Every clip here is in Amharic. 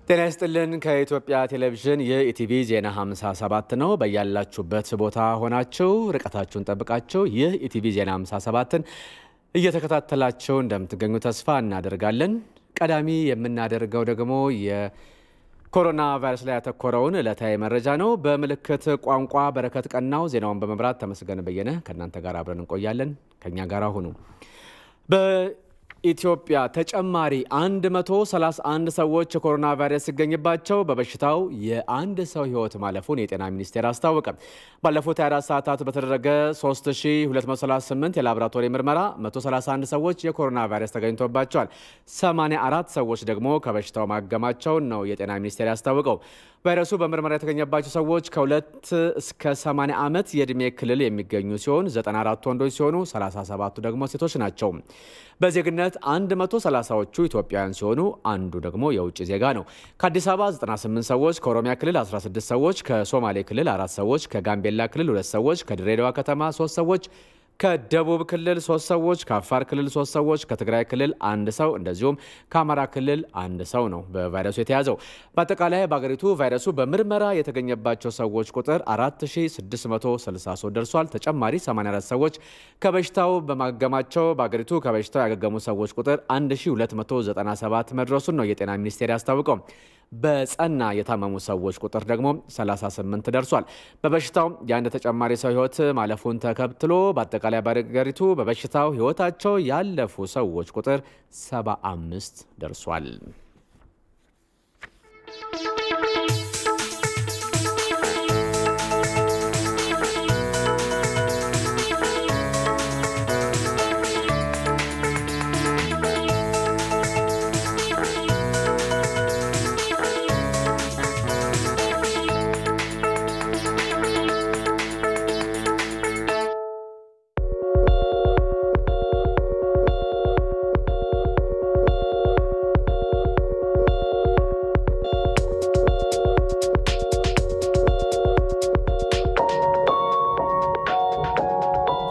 ጤና ይስጥልን ከኢትዮጵያ ቴሌቪዥን የኢቲቪ ዜና 57 ነው። በያላችሁበት ቦታ ሆናችሁ ርቀታችሁን ጠብቃችሁ ይህ ኢቲቪ ዜና 57ን እየተከታተላችሁ እንደምትገኙ ተስፋ እናደርጋለን። ቀዳሚ የምናደርገው ደግሞ የኮሮና ቫይረስ ላይ ያተኮረውን ዕለታዊ መረጃ ነው። በምልክት ቋንቋ በረከት ቀናው ዜናውን በመምራት ተመስገን በየነ ከእናንተ ጋር አብረን እንቆያለን። ከኛ ጋር ሁኑ። ኢትዮጵያ ተጨማሪ 131 ሰዎች የኮሮና ቫይረስ ሲገኝባቸው በበሽታው የአንድ ሰው ህይወት ማለፉን የጤና ሚኒስቴር አስታወቀ። ባለፉት 24 ሰዓታት በተደረገ 3238 የላቦራቶሪ ምርመራ 131 ሰዎች የኮሮና ቫይረስ ተገኝቶባቸዋል። 84 ሰዎች ደግሞ ከበሽታው ማገማቸውን ነው የጤና ሚኒስቴር ያስታወቀው። ቫይረሱ በምርመራ የተገኘባቸው ሰዎች ከ2 እስከ 80 ዓመት የዕድሜ ክልል የሚገኙ ሲሆን 94 ወንዶች ሲሆኑ 37ቱ ደግሞ ሴቶች ናቸው። በዜግነት 130ዎቹ ኢትዮጵያውያን ሲሆኑ አንዱ ደግሞ የውጭ ዜጋ ነው። ከአዲስ አበባ 98 ሰዎች፣ ከኦሮሚያ ክልል 16 ሰዎች፣ ከሶማሌ ክልል 4 ሰዎች፣ ከጋምቤላ ክልል 2 ሰዎች፣ ከድሬዳዋ ከተማ 3 ሰዎች፣ ከደቡብ ክልል 3 ሰዎች፣ ከአፋር ክልል 3 ሰዎች፣ ከትግራይ ክልል 1 ሰው እንደዚሁም ከአማራ ክልል 1 ሰው ነው በቫይረሱ የተያዘው። በአጠቃላይ በአገሪቱ ቫይረሱ በምርመራ የተገኘባቸው ሰዎች ቁጥር 4663 ደርሷል። ተጨማሪ 84 ሰዎች ከበሽታው በማገማቸው በአገሪቱ ከበሽታው ያገገሙ ሰዎች ቁጥር 1297 መድረሱን ነው የጤና ሚኒስቴር ያስታወቀው። በጸና የታመሙ ሰዎች ቁጥር ደግሞ 38 ደርሷል። በበሽታው የአንድ ተጨማሪ ሰው ህይወት ማለፉን ተከትሎ በአጠቃላይ በአገሪቱ በበሽታው ህይወታቸው ያለፉ ሰዎች ቁጥር 75 ደርሷል።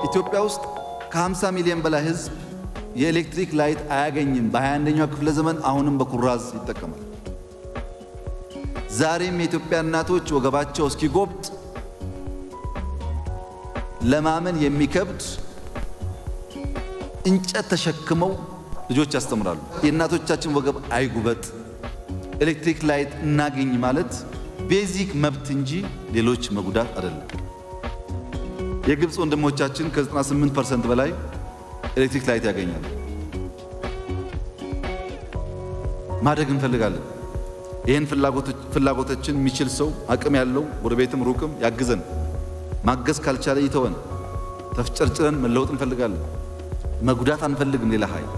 ኢትዮጵያ ውስጥ ከ50 ሚሊዮን በላይ ህዝብ የኤሌክትሪክ ላይት አያገኝም። በ21ኛው ክፍለ ዘመን አሁንም በኩራዝ ይጠቀማል። ዛሬም የኢትዮጵያ እናቶች ወገባቸው እስኪጎብጥ ለማመን የሚከብድ እንጨት ተሸክመው ልጆች ያስተምራሉ። የእናቶቻችን ወገብ አይጉበጥ፣ ኤሌክትሪክ ላይት እናገኝ ማለት ቤዚክ መብት እንጂ ሌሎች መጉዳት አይደለም። የግብጽ ወንድሞቻችን ከ98% በላይ ኤሌክትሪክ ላይት ያገኛሉ። ማደግ እንፈልጋለን። ይህን ፍላጎቶችን የሚችል ሰው አቅም ያለው ጎረቤትም ሩቅም ያግዘን። ማገዝ ካልቻለ ይተወን። ተፍጨርጭረን መለወጥ እንፈልጋለን። መጉዳት አንፈልግም ሌላ ኃይል።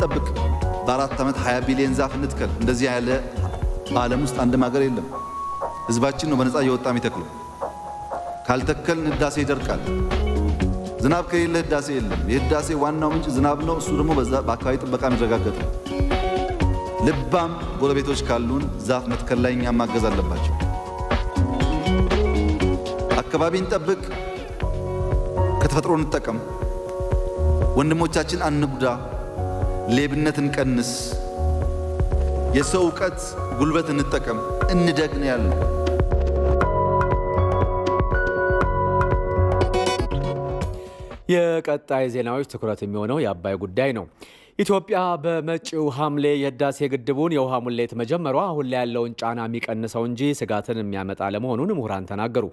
ጠብቅ በ4 ዓመት 20 ቢሊዮን ዛፍ እንትከል። እንደዚህ ያለ በዓለም ውስጥ አንድም ሀገር የለም። ህዝባችን ነው በነፃ እየወጣ የሚተክለው። ካልተከልን ህዳሴ ይደርቃል። ዝናብ ከሌለ ህዳሴ የለም። የህዳሴ ዋናው ምንጭ ዝናብ ነው። እሱ ደግሞ በአካባቢ ጥበቃ የሚረጋገጥ ነው። ልባም ጎረቤቶች ካሉን ዛፍ መትከል ላይ እኛም ማገዝ አለባቸው። አካባቢን ጠብቅ፣ ከተፈጥሮ እንጠቀም፣ ወንድሞቻችን አንጉዳ፣ ሌብነትን ቀንስ፣ የሰው ዕውቀት ጉልበት እንጠቀም፣ እንደግን ያለው የቀጣይ ዜናዎች ትኩረት የሚሆነው የአባይ ጉዳይ ነው። ኢትዮጵያ በመጪው ሐምሌ የህዳሴ ግድቡን የውሃ ሙሌት መጀመሯ አሁን ላይ ያለውን ጫና የሚቀንሰው እንጂ ስጋትን የሚያመጣ ለመሆኑን ምሁራን ተናገሩ።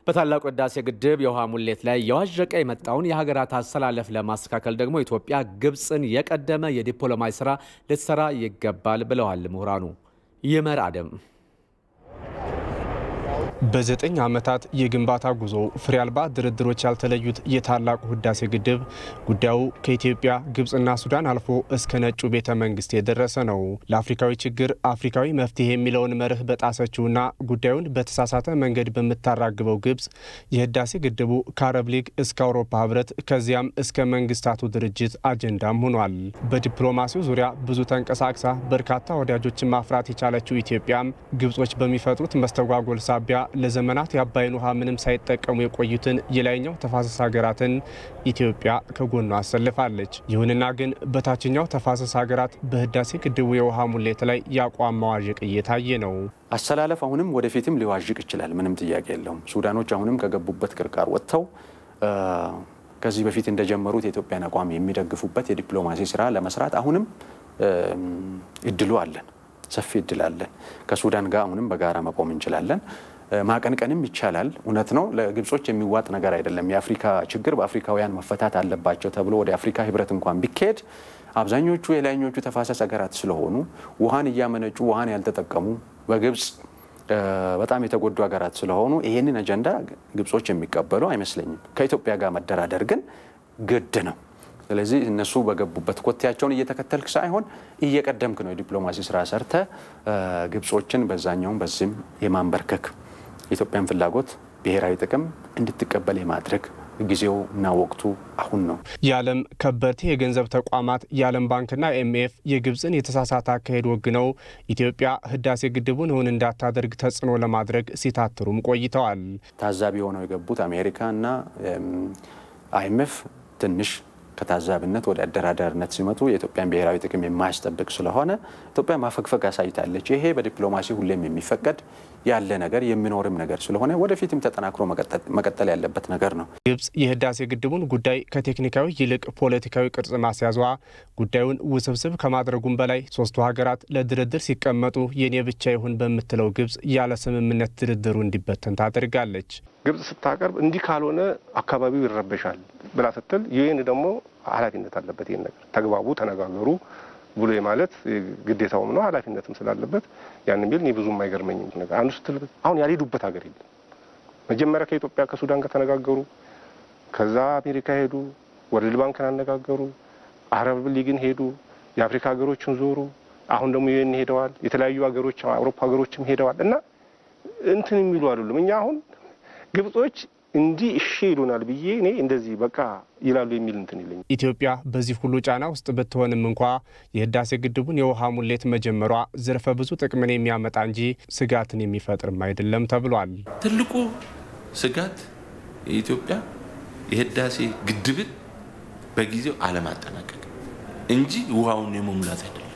በታላቁ ህዳሴ ግድብ የውሃ ሙሌት ላይ የዋዠቀ የመጣውን የሀገራት አሰላለፍ ለማስተካከል ደግሞ ኢትዮጵያ ግብጽን የቀደመ የዲፕሎማሲ ስራ ልትሰራ ይገባል ብለዋል ምሁራኑ። ይመር አደም በ9 ዓመታት የግንባታ ጉዞ ፍሬ አልባ ድርድሮች ያልተለዩት የታላቁ ህዳሴ ግድብ ጉዳዩ ከኢትዮጵያ ግብጽና ሱዳን አልፎ እስከ ነጩ ቤተ መንግስት የደረሰ ነው። ለአፍሪካዊ ችግር አፍሪካዊ መፍትሄ የሚለውን መርህ በጣሰችውና ጉዳዩን በተሳሳተ መንገድ በምታራግበው ግብጽ የህዳሴ ግድቡ ከአረብ ሊግ እስከ አውሮፓ ህብረት ከዚያም እስከ መንግስታቱ ድርጅት አጀንዳም ሆኗል። በዲፕሎማሲው ዙሪያ ብዙ ተንቀሳቅሳ በርካታ ወዳጆችን ማፍራት የቻለችው ኢትዮጵያም ግብጾች በሚፈጥሩት መስተጓጎል ሳቢያ ለዘመናት የአባይን ውሃ ምንም ሳይጠቀሙ የቆዩትን የላይኛው ተፋሰስ ሀገራትን ኢትዮጵያ ከጎኗ አሰልፋለች። ይሁንና ግን በታችኛው ተፋሰስ ሀገራት በህዳሴ ግድቡ የውሃ ሙሌት ላይ ያቋም መዋዠቅ እየታየ ነው። አሰላለፍ አሁንም ወደፊትም ሊዋዥቅ ይችላል። ምንም ጥያቄ የለውም። ሱዳኖች አሁንም ከገቡበት ቅርቃር ወጥተው ከዚህ በፊት እንደጀመሩት የኢትዮጵያን አቋም የሚደግፉበት የዲፕሎማሲ ስራ ለመስራት አሁንም እድሉ አለን። ሰፊ እድል አለን። ከሱዳን ጋር አሁንም በጋራ መቆም እንችላለን። ማቀንቀንም ይቻላል። እውነት ነው። ለግብጾች የሚዋጥ ነገር አይደለም። የአፍሪካ ችግር በአፍሪካውያን መፈታት አለባቸው ተብሎ ወደ አፍሪካ ህብረት እንኳን ቢካሄድ አብዛኞቹ የላይኞቹ ተፋሰስ ሀገራት ስለሆኑ ውሃን እያመነጩ ውሃን ያልተጠቀሙ በግብጽ በጣም የተጎዱ ሀገራት ስለሆኑ ይሄንን አጀንዳ ግብጾች የሚቀበሉ አይመስለኝም። ከኢትዮጵያ ጋር መደራደር ግን ግድ ነው። ስለዚህ እነሱ በገቡበት ኮቴያቸውን እየተከተልክ ሳይሆን እየቀደምክ ነው የዲፕሎማሲ ስራ ሰርተ ግብጾችን በዛኛውም በዚህም የማንበርከክ የኢትዮጵያን ፍላጎት ብሔራዊ ጥቅም እንድትቀበል የማድረግ ጊዜው እና ወቅቱ አሁን ነው። የዓለም ከበርቴ የገንዘብ ተቋማት የዓለም ባንክና ኤምኤፍ የግብጽን የተሳሳተ አካሄድ ወግነው ኢትዮጵያ ህዳሴ ግድቡን እውን እንዳታደርግ ተጽዕኖ ለማድረግ ሲታትሩም ቆይተዋል። ታዛቢ ሆነው የገቡት አሜሪካና አይኤምኤፍ ትንሽ ከታዛብነት ወደ አደራዳሪነት ሲመጡ የኢትዮጵያን ብሔራዊ ጥቅም የማያስጠብቅ ስለሆነ ኢትዮጵያ ማፈግፈግ አሳይታለች። ይሄ በዲፕሎማሲ ሁሌም የሚፈቀድ ያለ ነገር የሚኖርም ነገር ስለሆነ ወደፊትም ተጠናክሮ መቀጠል ያለበት ነገር ነው። ግብጽ የህዳሴ ግድቡን ጉዳይ ከቴክኒካዊ ይልቅ ፖለቲካዊ ቅርጽ ማስያዟ ጉዳዩን ውስብስብ ከማድረጉም በላይ ሶስቱ ሀገራት ለድርድር ሲቀመጡ የኔ ብቻ ይሁን በምትለው ግብጽ ያለ ስምምነት ድርድሩ እንዲበተን ታደርጋለች። ግብጽ ስታቀርብ እንዲህ ካልሆነ አካባቢው ይረበሻል ብላ ስትል ዩኤን ደግሞ ኃላፊነት አለበት። ይሄን ነገር ተግባቡ፣ ተነጋገሩ ብሎ ማለት ግዴታውም ነው ኃላፊነትም ስላለበት ያን ቢል ነው ብዙም አይገርመኝም ነገር አንዱ ስትል አሁን ያልሄዱበት ሀገር የለም። መጀመሪያ ከኢትዮጵያ ከሱዳን ጋር ተነጋገሩ፣ ከዛ አሜሪካ ሄዱ፣ ወርልድ ባንክን አነጋገሩ፣ አረብ ሊግን ሄዱ፣ የአፍሪካ ሀገሮችን ዞሩ፣ አሁን ደግሞ ዩኤን ሄደዋል፣ የተለያዩ ሀገሮች አውሮፓ ሀገሮችም ሄደዋል እና እንትን የሚሉ አይደሉም። እኛ አሁን ግብጾች እንዲህ እሺ ይሉናል ብዬ እኔ እንደዚህ በቃ ይላሉ የሚል እንትን ይለኝ። ኢትዮጵያ በዚህ ሁሉ ጫና ውስጥ ብትሆንም እንኳ የህዳሴ ግድቡን የውሃ ሙሌት መጀመሯ ዘርፈ ብዙ ጥቅምን የሚያመጣ እንጂ ስጋትን የሚፈጥርም አይደለም ተብሏል። ትልቁ ስጋት የኢትዮጵያ የህዳሴ ግድብን በጊዜው አለማጠናቀቅ እንጂ ውሃውን የመሙላት አይደለም።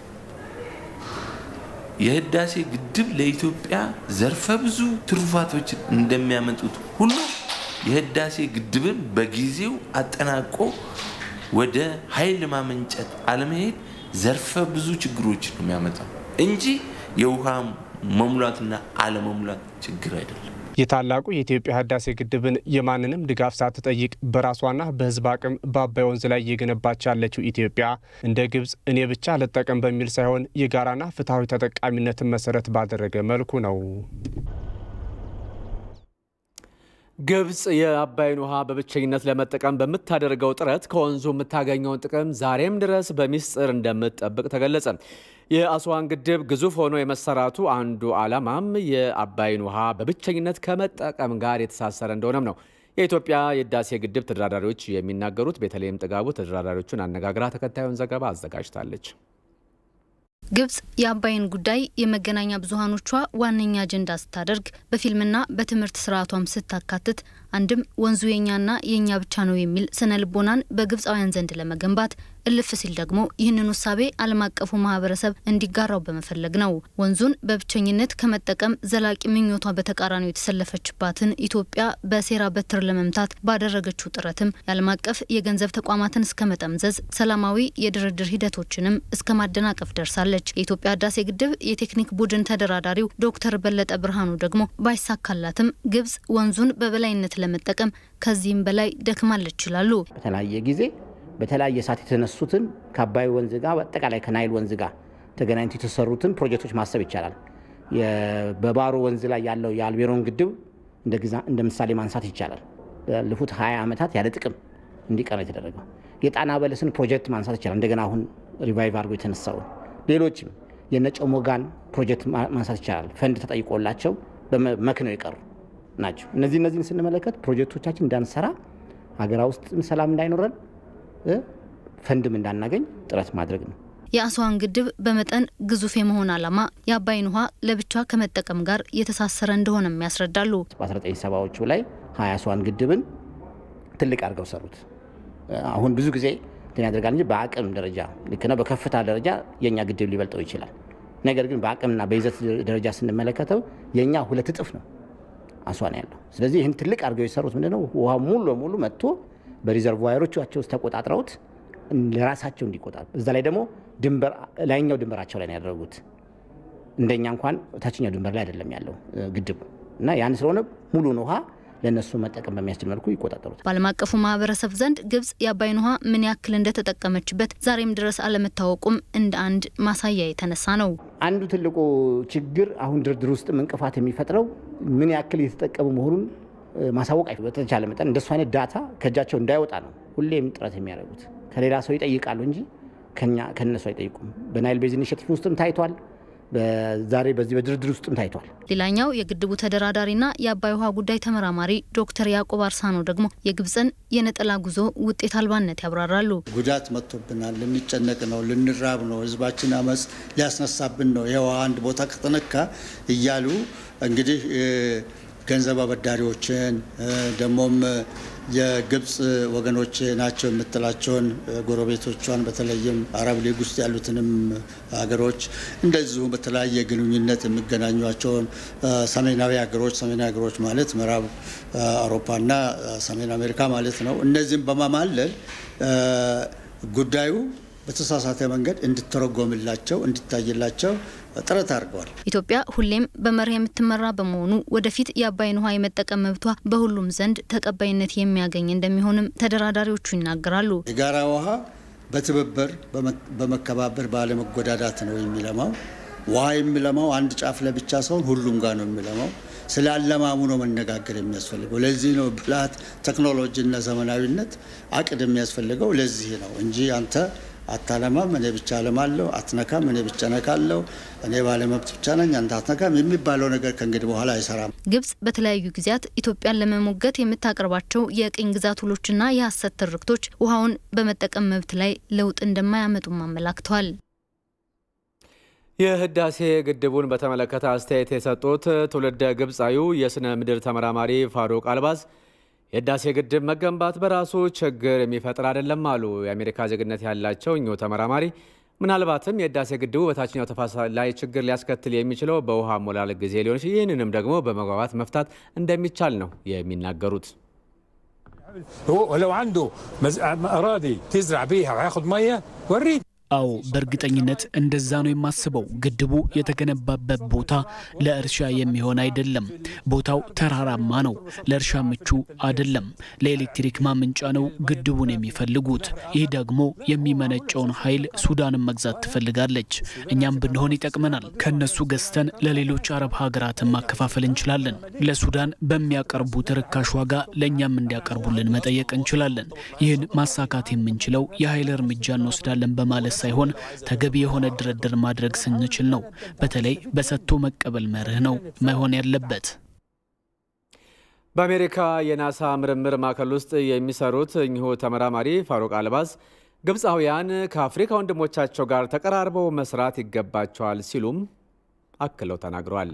የህዳሴ ግድብ ለኢትዮጵያ ዘርፈ ብዙ ትሩፋቶች እንደሚያመጡት ሁሉ የህዳሴ ግድብን በጊዜው አጠናቆ ወደ ኃይል ማመንጨት አለመሄድ ዘርፈ ብዙ ችግሮች ነው የሚያመጣው እንጂ የውሃ መሙላትና አለመሙላት ችግር አይደለም። የታላቁ የኢትዮጵያ ህዳሴ ግድብን የማንንም ድጋፍ ሳትጠይቅ በራሷና በህዝብ አቅም በአባይ ወንዝ ላይ እየገነባች ያለችው ኢትዮጵያ እንደ ግብጽ እኔ ብቻ ልጠቀም በሚል ሳይሆን የጋራና ፍትሃዊ ተጠቃሚነትን መሰረት ባደረገ መልኩ ነው። ግብጽ የአባይን ውሃ በብቸኝነት ለመጠቀም በምታደርገው ጥረት ከወንዙ የምታገኘውን ጥቅም ዛሬም ድረስ በሚስጥር እንደምትጠብቅ ተገለጸ። የአስዋን ግድብ ግዙፍ ሆኖ የመሰራቱ አንዱ ዓላማም የአባይን ውሃ በብቸኝነት ከመጠቀም ጋር የተሳሰረ እንደሆነም ነው የኢትዮጵያ የህዳሴ ግድብ ተደራዳሪዎች የሚናገሩት። በተለይም ጥጋቡ ተደራዳሪዎቹን አነጋግራ ተከታዩን ዘገባ አዘጋጅታለች። ግብጽ የአባይን ጉዳይ የመገናኛ ብዙሃኖቿ ዋነኛ አጀንዳ ስታደርግ በፊልምና በትምህርት ስርዓቷም ስታካትት አንድም ወንዙ የኛና የኛ ብቻ ነው የሚል ስነልቦናን በግብጻውያን ዘንድ ለመገንባት እልፍ ሲል ደግሞ ይህንን ውሳቤ ዓለም አቀፉ ማህበረሰብ እንዲጋራው በመፈለግ ነው። ወንዙን በብቸኝነት ከመጠቀም ዘላቂ ምኞቷ በተቃራኒው የተሰለፈችባትን ኢትዮጵያ በሴራ በትር ለመምታት ባደረገችው ጥረትም የዓለም አቀፍ የገንዘብ ተቋማትን እስከ መጠምዘዝ ሰላማዊ የድርድር ሂደቶችንም እስከ ማደናቀፍ ደርሳለች። የኢትዮጵያ ህዳሴ ግድብ የቴክኒክ ቡድን ተደራዳሪው ዶክተር በለጠ ብርሃኑ ደግሞ ባይሳካላትም ግብጽ ወንዙን በበላይነት ለመጠቀም ከዚህም በላይ ደክማለች ይላሉ። በተለያየ ጊዜ በተለያየ ሰዓት የተነሱትን ከአባይ ወንዝ ጋር አጠቃላይ ከናይል ወንዝ ጋር ተገናኝተው የተሰሩትን ፕሮጀክቶች ማሰብ ይቻላል። በባሮ ወንዝ ላይ ያለው የአልቤሮን ግድብ እንደ ምሳሌ ማንሳት ይቻላል። ባለፉት 20 ዓመታት ያለ ጥቅም እንዲቀር የተደረገው የጣና በለስን ፕሮጀክት ማንሳት ይቻላል። እንደገና አሁን ሪቫይቭ አድርጎ የተነሳው ሌሎችም የነጮሞጋን ፕሮጀክት ማንሳት ይቻላል። ፈንድ ተጠይቆላቸው በመክነው የቀሩ ናቸው። እነዚህን ስንመለከት ፕሮጀክቶቻችን እንዳንሰራ ሀገራ ውስጥ ሰላም እንዳይኖረን ፈንድም እንዳናገኝ ጥረት ማድረግ ነው። የአስዋን ግድብ በመጠን ግዙፍ የመሆን ዓላማ የአባይን ውሃ ለብቻ ከመጠቀም ጋር የተሳሰረ እንደሆነም ያስረዳሉ። በ1970ዎቹ ላይ 20 አስዋን ግድብን ትልቅ አድርገው ሰሩት። አሁን ብዙ ጊዜ ያደርጋል እንጂ በአቅም ደረጃ ልክ ነው፣ በከፍታ ደረጃ የኛ ግድብ ሊበልጠው ይችላል። ነገር ግን በአቅምና በይዘት ደረጃ ስንመለከተው የኛ 2 እጥፍ ነው አስዋን ያለው። ስለዚህ ይህን ትልቅ አድርገው የሰሩት ምንድነው ውሃ ሙሉ ለሙሉ መጥቶ በሪዘርቮየሮቻቸው ውስጥ ተቆጣጥረውት ለራሳቸው እንዲቆጣጠሩ እዛ ላይ ደግሞ ላይኛው ድንበራቸው ላይ ያደረጉት እንደኛ እንኳን ታችኛው ድንበር ላይ አይደለም ያለው ግድቡ እና ያን ስለሆነ ሙሉን ውሃ ለነሱ መጠቀም በሚያስችል መልኩ ይቆጣጠሩት። በዓለም አቀፉ ማህበረሰብ ዘንድ ግብጽ የአባይን ውሃ ምን ያክል እንደተጠቀመችበት ዛሬም ድረስ አለመታወቁም እንደ አንድ ማሳያ የተነሳ ነው። አንዱ ትልቁ ችግር አሁን ድርድር ውስጥ እንቅፋት የሚፈጥረው ምን ያክል እየተጠቀሙ መሆኑን ማሳወቅ በተቻለ መጠን እንደሱ አይነት ዳታ ከእጃቸው እንዳይወጣ ነው ሁሌም ጥረት የሚያደርጉት። ከሌላ ሰው ይጠይቃሉ እንጂ ከነሱ አይጠይቁም። በናይል ቤዝ ኢኒሼቲቭ ውስጥም ታይቷል። ዛሬ በዚህ በድርድር ውስጥም ታይቷል። ሌላኛው የግድቡ ተደራዳሪና የአባይ ውሃ ጉዳይ ተመራማሪ ዶክተር ያዕቆብ አርሳኖ ደግሞ የግብጽን የነጠላ ጉዞ ውጤት አልባነት ያብራራሉ። ጉዳት መጥቶብናል፣ ልንጨነቅ ነው፣ ልንራብ ነው፣ ህዝባችን አመጽ ሊያስነሳብን ነው፣ የውሃ አንድ ቦታ ከተነካ እያሉ እንግዲህ ገንዘብ አበዳሪዎችን ደሞም የግብጽ ወገኖች ናቸው የምትላቸውን ጎረቤቶቿን በተለይም አረብ ሊግ ውስጥ ያሉትንም ሀገሮች እንደዚሁ በተለያየ ግንኙነት የሚገናኟቸውን ሰሜናዊ ሀገሮች ማለት ምዕራብ አውሮፓና ሰሜን አሜሪካ ማለት ነው። እነዚህም በማማለል ጉዳዩ በተሳሳተ መንገድ እንድትተረጎምላቸው እንድታይላቸው ጥረት አድርገዋል። ኢትዮጵያ ሁሌም በመርህ የምትመራ በመሆኑ ወደፊት የአባይን ውሃ የመጠቀም መብቷ በሁሉም ዘንድ ተቀባይነት የሚያገኝ እንደሚሆንም ተደራዳሪዎቹ ይናገራሉ። የጋራ ውሃ በትብብር በመከባበር ባለመጎዳዳት ነው የሚለማው። ውሃ የሚለማው አንድ ጫፍ ለብቻ ሳይሆን ሁሉም ጋር ነው የሚለማው። ስለ አለማሙ ነው መነጋገር የሚያስፈልገው። ለዚህ ነው ብልሃት፣ ቴክኖሎጂና ዘመናዊነት አቅድ የሚያስፈልገው ለዚህ ነው እንጂ አንተ አታለማም እኔ ብቻ አለማለሁ፣ አትነካም እኔ ብቻ ነካለሁ፣ እኔ ባለመብት ብቻ ነኝ አንተ አትነካም የሚባለው ነገር ከእንግዲህ በኋላ አይሰራም። ግብጽ በተለያዩ ጊዜያት ኢትዮጵያን ለመሞገት የምታቀርባቸው የቅኝ ግዛት ውሎችና የሐሰት ትርክቶች ውሃውን በመጠቀም መብት ላይ ለውጥ እንደማያመጡም አመላክተዋል። የህዳሴ ግድቡን በተመለከተ አስተያየት የሰጡት ትውልደ ግብጻዊው የስነ ምድር ተመራማሪ ፋሩቅ አልባዝ የህዳሴ ግድብ መገንባት በራሱ ችግር የሚፈጥር አይደለም አሉ። የአሜሪካ ዜግነት ያላቸው እኚሁ ተመራማሪ ምናልባትም የህዳሴ ግድቡ በታችኛው ተፋሰስ ላይ ችግር ሊያስከትል የሚችለው በውሃ ሞላል ጊዜ ሊሆን ይችላል። ይህንንም ደግሞ በመግባባት መፍታት እንደሚቻል ነው የሚናገሩት። ولو عنده أراضي تزرع بيها وياخذ مية وريد አው በእርግጠኝነት እንደዛ ነው የማስበው። ግድቡ የተገነባበት ቦታ ለእርሻ የሚሆን አይደለም። ቦታው ተራራማ ነው፣ ለእርሻ ምቹ አይደለም። ለኤሌክትሪክ ማመንጫ ነው ግድቡን የሚፈልጉት። ይህ ደግሞ የሚመነጨውን ኃይል ሱዳንን መግዛት ትፈልጋለች። እኛም ብንሆን ይጠቅመናል። ከነሱ ገዝተን ለሌሎች አረብ ሀገራትን ማከፋፈል እንችላለን። ለሱዳን በሚያቀርቡት ርካሽ ዋጋ ለኛም እንዲያቀርቡልን መጠየቅ እንችላለን። ይህን ማሳካት የምንችለው የኃይል እርምጃ እንወስዳለን በማለት ሳይሆን ተገቢ የሆነ ድርድር ማድረግ ስንችል ነው። በተለይ በሰጥቶ መቀበል መርህ ነው መሆን ያለበት። በአሜሪካ የናሳ ምርምር ማዕከል ውስጥ የሚሰሩት እኚሁ ተመራማሪ ፋሩቅ አልባዝ ግብጻውያን ከአፍሪካ ወንድሞቻቸው ጋር ተቀራርበው መስራት ይገባቸዋል ሲሉም አክለው ተናግረዋል።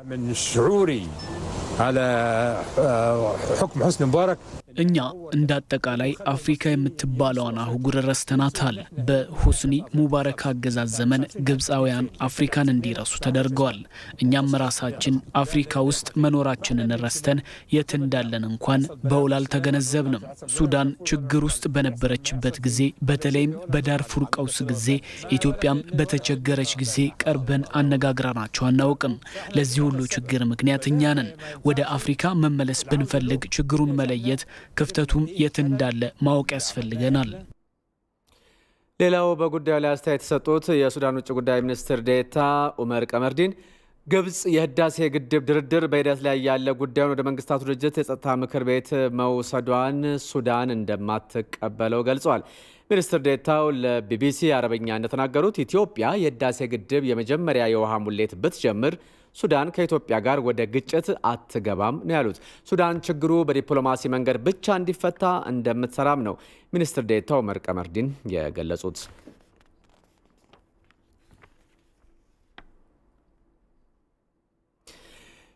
من شعوري على حكم حسني مبارك እኛ እንዳጠቃላይ አፍሪካ የምትባለውን አህጉር ረስተናታል። በሁስኒ ሙባረክ አገዛዝ ዘመን ግብጻውያን አፍሪካን እንዲረሱ ተደርገዋል። እኛም ራሳችን አፍሪካ ውስጥ መኖራችንን ረስተን የት እንዳለን እንኳን በውል አልተገነዘብንም። ሱዳን ችግር ውስጥ በነበረችበት ጊዜ በተለይም በዳርፉር ቀውስ ጊዜ ኢትዮጵያም በተቸገረች ጊዜ ቀርበን አነጋግረናቸው አናውቅም። ለዚህ ሁሉ ችግር ምክንያት እኛ ነን። ወደ አፍሪካ መመለስ ብንፈልግ ችግሩን መለየት ክፍተቱም የት እንዳለ ማወቅ ያስፈልገናል። ሌላው በጉዳዩ ላይ አስተያየት የሰጡት የሱዳን ውጭ ጉዳይ ሚኒስትር ዴኤታ ኡመር ቀመርዲን ግብጽ የህዳሴ ግድብ ድርድር በሂደት ላይ ያለ ጉዳዩን ወደ መንግስታቱ ድርጅት የጸጥታ ምክር ቤት መውሰዷን ሱዳን እንደማትቀበለው ገልጸዋል። ሚኒስትር ዴኤታው ለቢቢሲ አረበኛ እንደተናገሩት ኢትዮጵያ የህዳሴ ግድብ የመጀመሪያ የውሃ ሙሌት ብትጀምር ሱዳን ከኢትዮጵያ ጋር ወደ ግጭት አትገባም ነው ያሉት። ሱዳን ችግሩ በዲፕሎማሲ መንገድ ብቻ እንዲፈታ እንደምትሰራም ነው ሚኒስትር ዴኤታው ኡመር ቀመርዲን የገለጹት።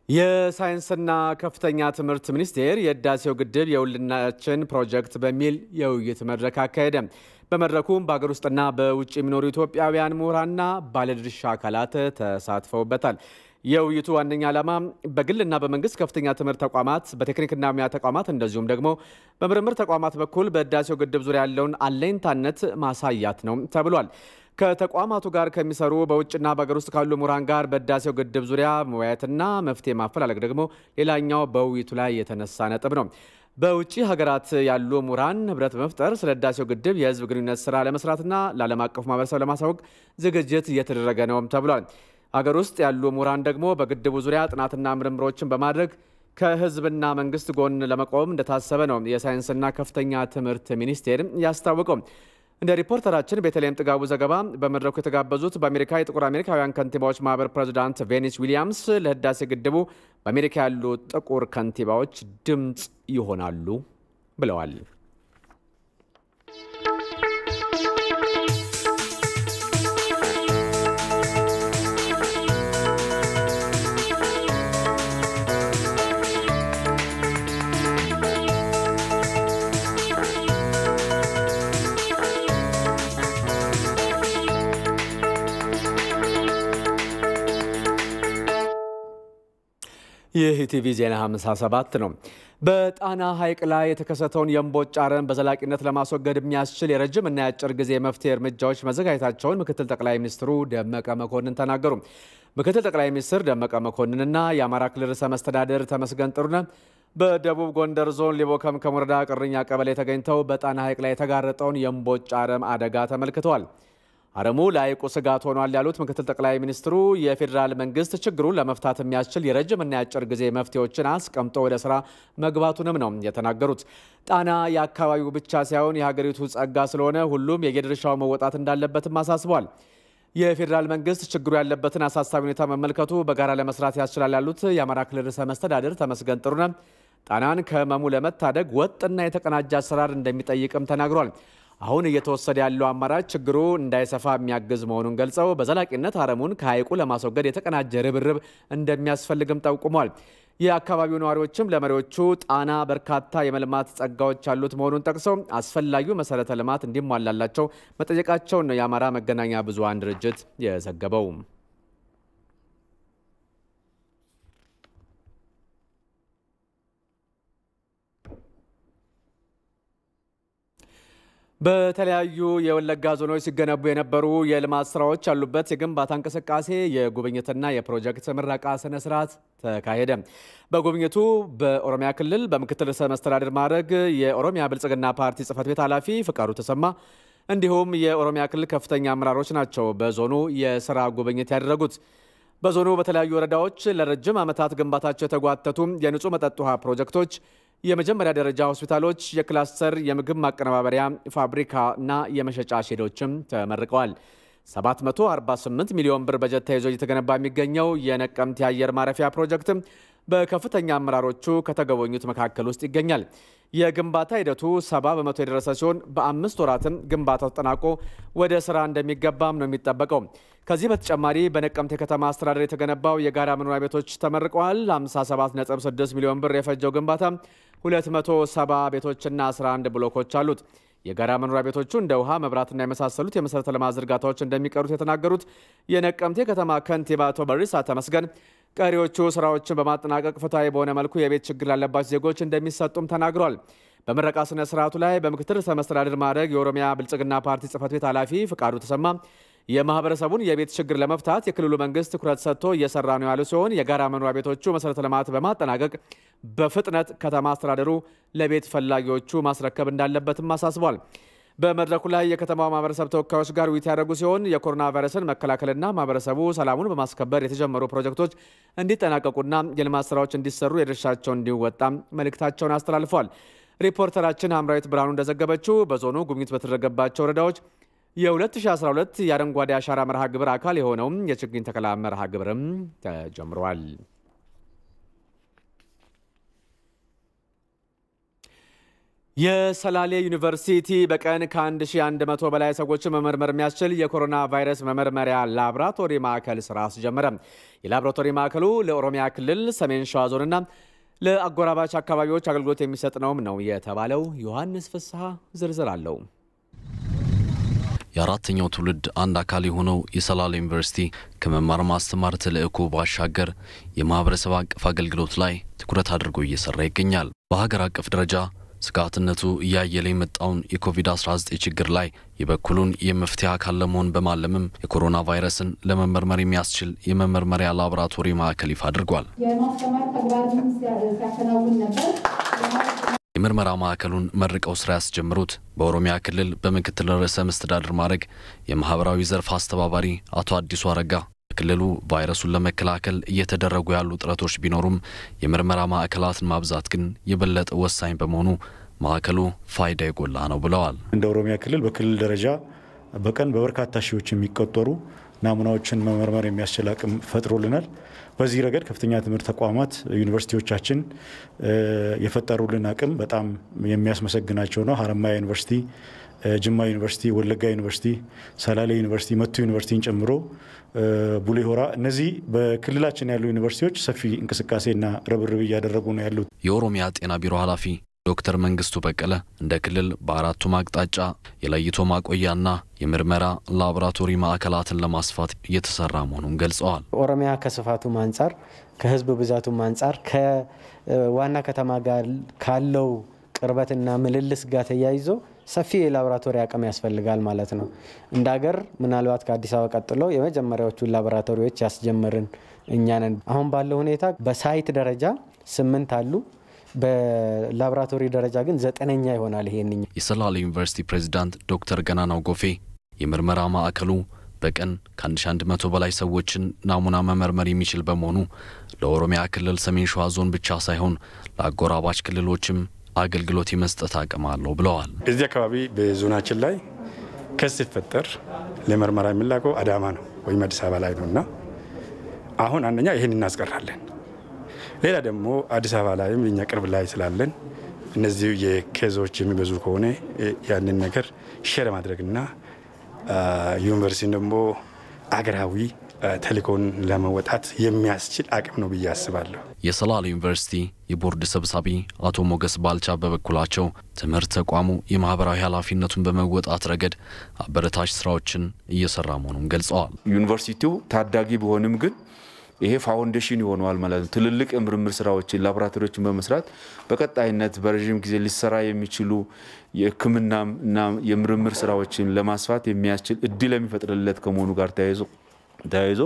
የሳይንስና ከፍተኛ ትምህርት ሚኒስቴር የህዳሴው ግድብ የሁላችን ፕሮጀክት በሚል የውይይት መድረክ አካሄደ። በመድረኩም በአገር ውስጥና በውጭ የሚኖሩ ኢትዮጵያውያን ምሁራንና ባለድርሻ አካላት ተሳትፈውበታል። የውይይቱ ዋነኛ ዓላማ በግልና በመንግስት ከፍተኛ ትምህርት ተቋማት፣ በቴክኒክና ሙያ ተቋማት እንደዚሁም ደግሞ በምርምር ተቋማት በኩል በህዳሴው ግድብ ዙሪያ ያለውን አለኝታነት ማሳያት ነው ተብሏል። ከተቋማቱ ጋር ከሚሰሩ በውጭና በአገር ውስጥ ካሉ ምሁራን ጋር በህዳሴው ግድብ ዙሪያ መወያየትና መፍትሄ ማፈላለግ ደግሞ ሌላኛው በውይይቱ ላይ የተነሳ ነጥብ ነው። በውጭ ሀገራት ያሉ ምሁራን ህብረት በመፍጠር ስለ ህዳሴው ግድብ የህዝብ ግንኙነት ስራ ለመስራትና ለዓለም አቀፉ ማህበረሰብ ለማሳወቅ ዝግጅት እየተደረገ ነውም ተብሏል። አገር ውስጥ ያሉ ምሁራን ደግሞ በግድቡ ዙሪያ ጥናትና ምርምሮችን በማድረግ ከህዝብና መንግስት ጎን ለመቆም እንደታሰበ ነው የሳይንስና ከፍተኛ ትምህርት ሚኒስቴር ያስታወቀው። እንደ ሪፖርተራችን ቤተልሔም ጥጋቡ ዘገባ በመድረኩ የተጋበዙት በአሜሪካ የጥቁር አሜሪካውያን ከንቲባዎች ማህበር ፕሬዚዳንት ቬኒስ ዊሊያምስ ለህዳሴ ግድቡ በአሜሪካ ያሉ ጥቁር ከንቲባዎች ድምፅ ይሆናሉ ብለዋል። ይህ ኢቲቪ ዜና 57 ነው። በጣና ሐይቅ ላይ የተከሰተውን የእምቦጭ አረም በዘላቂነት ለማስወገድ የሚያስችል የረጅም እና የአጭር ጊዜ መፍትሄ እርምጃዎች መዘጋጀታቸውን ምክትል ጠቅላይ ሚኒስትሩ ደመቀ መኮንን ተናገሩ። ምክትል ጠቅላይ ሚኒስትር ደመቀ መኮንንና የአማራ ክልል ርዕሰ መስተዳድር ተመስገን ጥሩነህ በደቡብ ጎንደር ዞን ሊቦ ከምከም ወረዳ ቅርኛ ቀበሌ ተገኝተው በጣና ሐይቅ ላይ የተጋረጠውን የእምቦጭ አረም አደጋ ተመልክተዋል። አረሙ ለሐይቁ ስጋት ሆኗል ያሉት ምክትል ጠቅላይ ሚኒስትሩ የፌዴራል መንግስት ችግሩን ለመፍታት የሚያስችል የረጅምና የአጭር ጊዜ መፍትሄዎችን አስቀምጦ ወደ ስራ መግባቱንም ነው የተናገሩት። ጣና የአካባቢው ብቻ ሳይሆን የሀገሪቱ ጸጋ ስለሆነ ሁሉም የየድርሻው መወጣት እንዳለበትም አሳስቧል። የፌዴራል መንግስት ችግሩ ያለበትን አሳሳቢ ሁኔታ መመልከቱ በጋራ ለመስራት ያስችላል ያሉት የአማራ ክልል ርዕሰ መስተዳድር ተመስገን ጥሩነህ ጣናን ከህመሙ ለመታደግ ወጥና የተቀናጀ አሰራር እንደሚጠይቅም ተናግሯል። አሁን እየተወሰደ ያለው አማራጭ ችግሩ እንዳይሰፋ የሚያግዝ መሆኑን ገልጸው በዘላቂነት አረሙን ከሐይቁ ለማስወገድ የተቀናጀ ርብርብ እንደሚያስፈልግም ጠቁሟል። የአካባቢው ነዋሪዎችም ለመሪዎቹ ጣና በርካታ የመልማት ጸጋዎች ያሉት መሆኑን ጠቅሰው አስፈላጊው መሰረተ ልማት እንዲሟላላቸው መጠየቃቸውን ነው የአማራ መገናኛ ብዙሃን ድርጅት የዘገበው። በተለያዩ የወለጋ ዞኖች ሲገነቡ የነበሩ የልማት ስራዎች ያሉበት የግንባታ እንቅስቃሴ የጉብኝትና የፕሮጀክት ምረቃ ስነ ስርዓት ተካሄደ። በጉብኝቱ በኦሮሚያ ክልል በምክትል ርዕሰ መስተዳድር ማዕረግ የኦሮሚያ ብልጽግና ፓርቲ ጽህፈት ቤት ኃላፊ ፍቃዱ ተሰማ እንዲሁም የኦሮሚያ ክልል ከፍተኛ አመራሮች ናቸው በዞኑ የስራ ጉብኝት ያደረጉት። በዞኑ በተለያዩ ወረዳዎች ለረጅም ዓመታት ግንባታቸው የተጓተቱ የንጹህ መጠጥ ውሃ ፕሮጀክቶች፣ የመጀመሪያ ደረጃ ሆስፒታሎች፣ የክላስተር የምግብ ማቀነባበሪያ ፋብሪካ እና የመሸጫ ሼዶችም ተመርቀዋል። 748 ሚሊዮን ብር በጀት ተይዞ እየተገነባ የሚገኘው የነቀምት የአየር ማረፊያ ፕሮጀክትም በከፍተኛ አመራሮቹ ከተጎበኙት መካከል ውስጥ ይገኛል። የግንባታ ሂደቱ 70 በመቶ የደረሰ ሲሆን በ5 ወራትም ግንባታው ተጠናቆ ወደ ስራ እንደሚገባም ነው የሚጠበቀው። ከዚህ በተጨማሪ በነቀምት የከተማ አስተዳደር የተገነባው የጋራ መኖሪያ ቤቶች ተመርቀዋል። 57.6 ሚሊዮን ብር የፈጀው ግንባታ 270 ቤቶችና 11 ብሎኮች አሉት። የጋራ መኖሪያ ቤቶቹ እንደ ውሃ፣ መብራትና የመሳሰሉት የመሰረተ ልማት ዝርጋታዎች እንደሚቀሩት የተናገሩት የነቀምት ከተማ ከንቲባ አቶ በሪሳ ተመስገን ቀሪዎቹ ስራዎችን በማጠናቀቅ ፍትሐዊ በሆነ መልኩ የቤት ችግር ላለባቸው ዜጎች እንደሚሰጡም ተናግሯል። በምረቃ ስነ ስርዓቱ ላይ በምክትል ርዕሰ መስተዳድር ማዕረግ የኦሮሚያ ብልጽግና ፓርቲ ጽህፈት ቤት ኃላፊ ፍቃዱ ተሰማ የማህበረሰቡን የቤት ችግር ለመፍታት የክልሉ መንግስት ትኩረት ሰጥቶ እየሰራ ነው ያሉ ሲሆን የጋራ መኖሪያ ቤቶቹ መሰረተ ልማት በማጠናቀቅ በፍጥነት ከተማ አስተዳደሩ ለቤት ፈላጊዎቹ ማስረከብ እንዳለበትም አሳስቧል። በመድረኩ ላይ የከተማው ማህበረሰብ ተወካዮች ጋር ውይይት ያደረጉ ሲሆን የኮሮና ቫይረስን መከላከልና ማህበረሰቡ ሰላሙን በማስከበር የተጀመሩ ፕሮጀክቶች እንዲጠናቀቁና የልማት ስራዎች እንዲሰሩ የድርሻቸውን እንዲወጣ መልእክታቸውን አስተላልፈዋል። ሪፖርተራችን አምራዊት ብርሃኑ እንደዘገበችው በዞኑ ጉብኝት በተደረገባቸው ወረዳዎች የ2012 የአረንጓዴ አሻራ መርሃ ግብር አካል የሆነው የችግኝ ተከላ መርሃ ግብርም ተጀምሯል። የሰላሌ ዩኒቨርሲቲ በቀን ከ1100 በላይ ሰዎችን መመርመር የሚያስችል የኮሮና ቫይረስ መመርመሪያ ላብራቶሪ ማዕከል ስራ አስጀመረ። የላብራቶሪ ማዕከሉ ለኦሮሚያ ክልል ሰሜን ሸዋ ዞንና ለአጎራባች አካባቢዎች አገልግሎት የሚሰጥ ነውም ነው የተባለው። ዮሐንስ ፍስሐ ዝርዝር አለው። የአራተኛው ትውልድ አንድ አካል የሆነው የሰላሌ ዩኒቨርሲቲ ከመማር ማስተማር ተልዕኮ ባሻገር የማህበረሰብ አቀፍ አገልግሎት ላይ ትኩረት አድርጎ እየሰራ ይገኛል። በሀገር አቀፍ ደረጃ ስጋትነቱ እያየለ የመጣውን የኮቪድ-19 ችግር ላይ የበኩሉን የመፍትሄ አካል ለመሆን በማለምም የኮሮና ቫይረስን ለመመርመር የሚያስችል የመመርመሪያ ላቦራቶሪ ማዕከል ይፋ አድርጓል። የምርመራ ማዕከሉን መርቀው ስራ ያስጀምሩት በኦሮሚያ ክልል በምክትል ርዕሰ መስተዳድር ማዕረግ የማህበራዊ ዘርፍ አስተባባሪ አቶ አዲሱ አረጋ ክልሉ ቫይረሱን ለመከላከል እየተደረጉ ያሉ ጥረቶች ቢኖሩም የምርመራ ማዕከላትን ማብዛት ግን የበለጠ ወሳኝ በመሆኑ ማዕከሉ ፋይዳ የጎላ ነው ብለዋል። እንደ ኦሮሚያ ክልል በክልል ደረጃ በቀን በበርካታ ሺዎች የሚቆጠሩ ናሙናዎችን መመርመር የሚያስችል አቅም ፈጥሮልናል። በዚህ ረገድ ከፍተኛ ትምህርት ተቋማት ዩኒቨርሲቲዎቻችን የፈጠሩልን አቅም በጣም የሚያስመሰግናቸው ነው። ሀረማያ ዩኒቨርሲቲ፣ ጅማ ዩኒቨርሲቲ፣ ወለጋ ዩኒቨርሲቲ፣ ሰላሌ ዩኒቨርሲቲ፣ መቱ ዩኒቨርሲቲን ጨምሮ ቡሌ ሆራ እነዚህ በክልላችን ያሉ ዩኒቨርሲቲዎች ሰፊ እንቅስቃሴና ርብርብ እያደረጉ ነው ያሉት። የኦሮሚያ ጤና ቢሮ ኃላፊ ዶክተር መንግስቱ በቀለ እንደ ክልል በአራቱም አቅጣጫ የለይቶ ማቆያና የምርመራ ላቦራቶሪ ማዕከላትን ለማስፋት እየተሰራ መሆኑን ገልጸዋል። ኦሮሚያ ከስፋቱም አንጻር ከህዝብ ብዛቱም አንጻር ከዋና ከተማ ጋር ካለው ቅርበትና ምልልስ ጋር ተያይዞ ሰፊ የላቦራቶሪ አቅም ያስፈልጋል ማለት ነው። እንደ ሀገር ምናልባት ከአዲስ አበባ ቀጥሎ የመጀመሪያዎቹ ላቦራቶሪዎች ያስጀመርን እኛ ነን። አሁን ባለው ሁኔታ በሳይት ደረጃ 8 አሉ። በላቦራቶሪ ደረጃ ግን 9ኛ ይሆናል። ይሄንኛ የሰላሌ ዩኒቨርሲቲ ፕሬዝዳንት ዶክተር ገናናው ጎፌ የምርመራ ማዕከሉ በቀን ከ1100 በላይ ሰዎችን ናሙና መመርመር የሚችል በመሆኑ ለኦሮሚያ ክልል ሰሜን ሸዋ ዞን ብቻ ሳይሆን ለአጎራባች ክልሎችም አገልግሎት የመስጠት አቅም አለው ብለዋል። እዚህ አካባቢ በዞናችን ላይ ከስ ሲፈጠር ለምርመራ የሚላከው አዳማ ነው ወይም አዲስ አበባ ላይ ነውና አሁን አንደኛ ይሄን እናስቀራለን። ሌላ ደግሞ አዲስ አበባ ላይም እኛ ቅርብ ላይ ስላለን እነዚህ የኬዞች የሚበዙ ከሆነ ያንን ነገር ሼር ማድረግና ዩኒቨርሲቲ ደግሞ አገራዊ ተልእኮን ለመወጣት የሚያስችል አቅም ነው ብዬ አስባለሁ። የሰላሌ ዩኒቨርሲቲ የቦርድ ሰብሳቢ አቶ ሞገስ ባልቻ በበኩላቸው ትምህርት ተቋሙ የማህበራዊ ኃላፊነቱን በመወጣት ረገድ አበረታች ስራዎችን እየሰራ መሆኑን ገልጸዋል። ዩኒቨርሲቲው ታዳጊ ቢሆንም ግን ይሄ ፋውንዴሽን ይሆናል ማለት ነው። ትልልቅ የምርምር ስራዎችን ላቦራቶሪዎችን በመስራት በቀጣይነት በረጅም ጊዜ ሊሰራ የሚችሉ የሕክምናና የምርምር ስራዎችን ለማስፋት የሚያስችል እድል የሚፈጥርለት ከመሆኑ ጋር ተያይዞ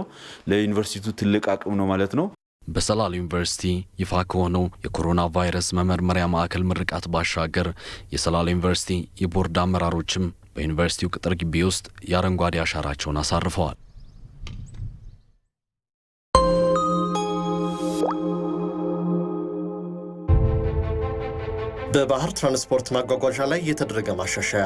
ለዩኒቨርሲቲው ትልቅ አቅም ነው ማለት ነው። በሰላሌ ዩኒቨርሲቲ ይፋ ከሆነው የኮሮና ቫይረስ መመርመሪያ ማዕከል ምርቃት ባሻገር የሰላሌ ዩኒቨርሲቲ የቦርድ አመራሮችም በዩኒቨርሲቲው ቅጥር ግቢ ውስጥ የአረንጓዴ አሻራቸውን አሳርፈዋል። በባህር ትራንስፖርት ማጓጓዣ ላይ የተደረገ ማሻሻያ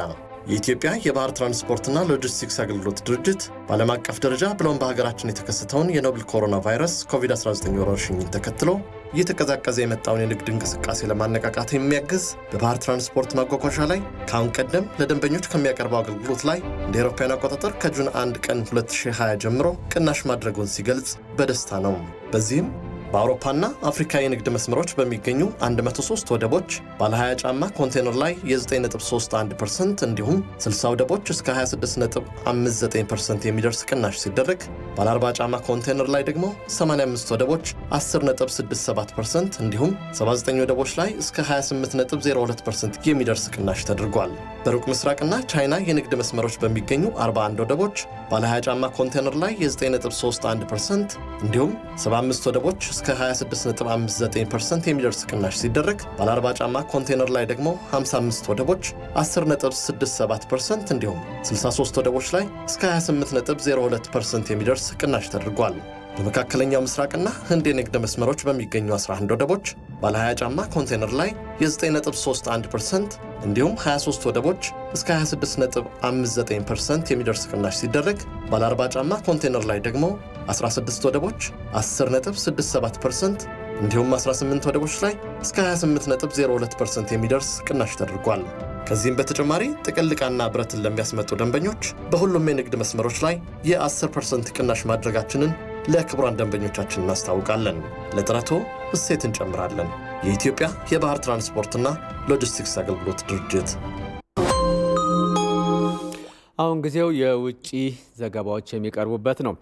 የኢትዮጵያ የባህር ትራንስፖርትና ሎጂስቲክስ አገልግሎት ድርጅት በዓለም አቀፍ ደረጃ ብሎም በሀገራችን የተከሰተውን የኖቨል ኮሮና ቫይረስ ኮቪድ-19 ወረርሽኝን ተከትሎ እየተቀዛቀዘ የመጣውን የንግድ እንቅስቃሴ ለማነቃቃት የሚያግዝ በባህር ትራንስፖርት ማጓጓዣ ላይ ከአሁን ቀደም ለደንበኞች ከሚያቀርበው አገልግሎት ላይ እንደ አውሮፓውያን አቆጣጠር ከጁን 1 ቀን 2020 ጀምሮ ቅናሽ ማድረጉን ሲገልጽ በደስታ ነው። በዚህም በአውሮፓና አፍሪካ የንግድ መስመሮች በሚገኙ 103 ወደቦች ባለ 20 ጫማ ኮንቴነር ላይ የ9.31% እንዲሁም 60 ወደቦች እስከ 26.59% የሚደርስ ቅናሽ ሲደረግ ባለ 40 ጫማ ኮንቴነር ላይ ደግሞ 85 ወደቦች 10.67% እንዲሁም 79 ወደቦች ላይ እስከ 28.02% የሚደርስ ቅናሽ ተደርጓል። በሩቅ ምስራቅና ቻይና የንግድ መስመሮች በሚገኙ 41 ወደቦች ባለ 20 ጫማ ኮንቴነር ላይ የ9.31% እንዲሁም 75 ወደቦች እስከ እስከ 26.59% የሚደርስ ቅናሽ ሲደረግ ባለ 40 ጫማ ኮንቴነር ላይ ደግሞ 55 ወደቦች 10.67% እንዲሁም 63 ወደቦች ላይ እስከ 28.02% የሚደርስ ቅናሽ ተደርጓል። በመካከለኛው ምስራቅና ህንድ የንግድ መስመሮች በሚገኙ 11 ወደቦች ባለ 20 ጫማ ኮንቴነር ላይ የ9.31% እንዲሁም 23 ወደቦች እስከ 26.59% የሚደርስ ቅናሽ ሲደረግ ባለ 40 ጫማ ኮንቴነር ላይ ደግሞ 16 ወደቦች 10.67% እንዲሁም 18 ወደቦች ላይ እስከ 28.02% የሚደርስ ቅናሽ ተደርጓል። ከዚህም በተጨማሪ ጥቅል ዕቃና ብረትን ለሚያስመጡ ደንበኞች በሁሉም የንግድ መስመሮች ላይ የ10% ቅናሽ ማድረጋችንን ለክቡራን ደንበኞቻችን እናስታውቃለን። ለጥረቶ እሴት እንጨምራለን። የኢትዮጵያ የባህር ትራንስፖርትና ሎጂስቲክስ አገልግሎት ድርጅት። አሁን ጊዜው የውጪ ዘገባዎች የሚቀርቡበት ነው።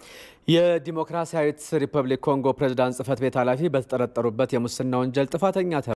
የዲሞክራሲያዊት ሪፐብሊክ ኮንጎ ፕሬዝዳንት ጽህፈት ቤት ኃላፊ በተጠረጠሩበት የሙስና ወንጀል ጥፋተኛ